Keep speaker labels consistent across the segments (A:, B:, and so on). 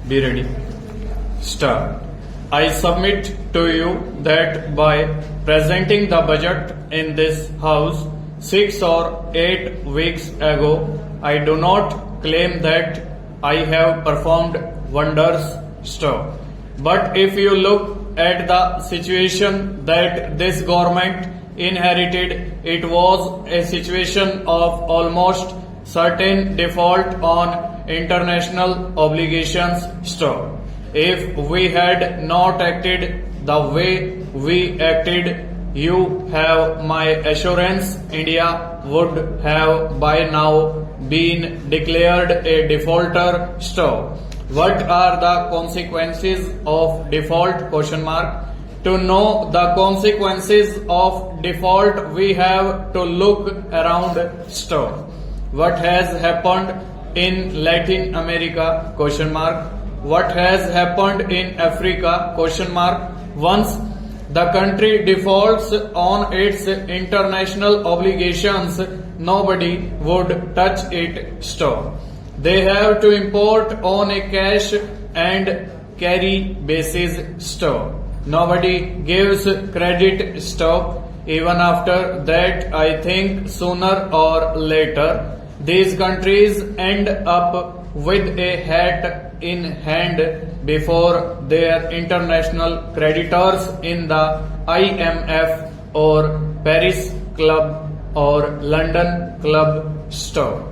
A: Be ready. Start. I submit to you that by presenting the budget in this house 6 or 8 weeks ago, I do not claim that I have performed wonders. Stop. But if you look at the situation that this government inherited, it was a situation of almost certain default on international obligations. Stop. If we had not acted the way we acted, you have my assurance India would have by now been declared a defaulter. Stop. What are the consequences of default? Question mark. To know the consequences of default, we have to look around. Stop. What has happened in Latin America? Question mark. What has happened in Africa? Question mark. Once the country defaults on its international obligations, nobody would touch it. Stop. They have to import on a cash and carry basis. Stop. Nobody gives credit. Stop. Even after that, I think sooner or later these countries end up with a hat in hand before their international creditors in the IMF or Paris Club or London Club. Stop.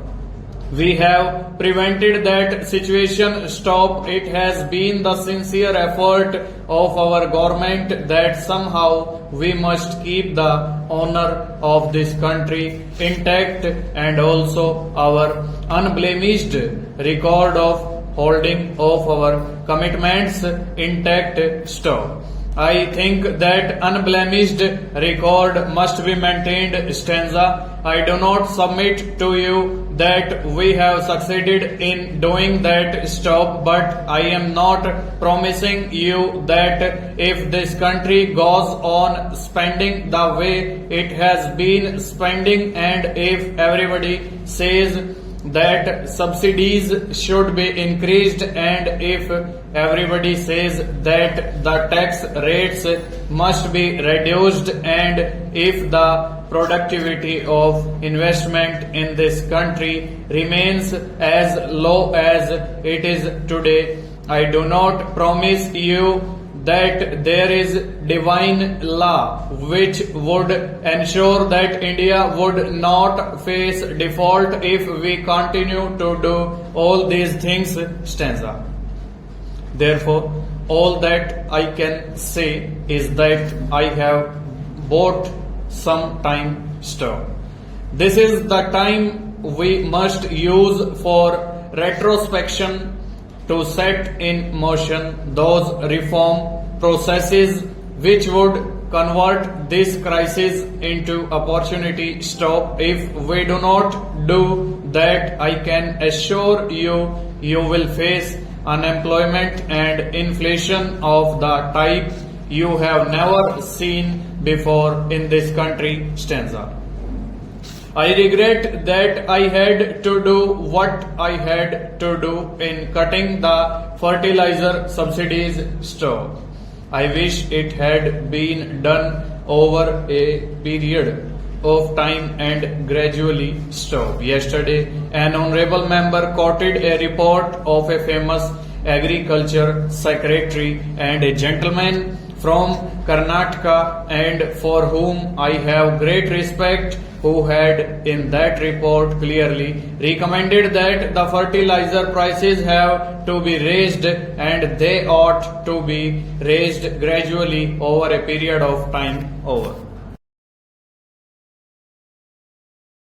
A: We have prevented that situation. Stop. It has been the sincere effort of our government that somehow we must keep the honor of this country intact and also our unblemished record of holding of our commitments intact. Stop. I think that unblemished record must be maintained. Stanza. I do not submit to you that we have succeeded in doing that. Stop. But I am not promising you that if this country goes on spending the way it has been spending, and if everybody says that subsidies should be increased, and if everybody says that the tax rates must be reduced, and if the productivity of investment in this country remains as low as it is today, I do not promise you that there is divine law which would ensure that India would not face default if we continue to do all these things. Stanza. Therefore, all that I can say is that I have bought some time. Stop. This is the time we must use for retrospection to set in motion those reform processes which would convert this crisis into opportunity. Stop. If we do not do that, I can assure you, you will face unemployment and inflation of the type you have never seen before in this country. Stanza. I regret that I had to do what I had to do in cutting the fertilizer subsidies. Stop. I wish it had been done over a period of time and gradually. Stop. Yesterday, an honorable member quoted a report of a famous agriculture secretary and a gentleman from Karnataka, and for whom I have great respect, who had in that report clearly recommended that the fertilizer prices have to be raised, and they ought to be raised gradually over a period of time. Over.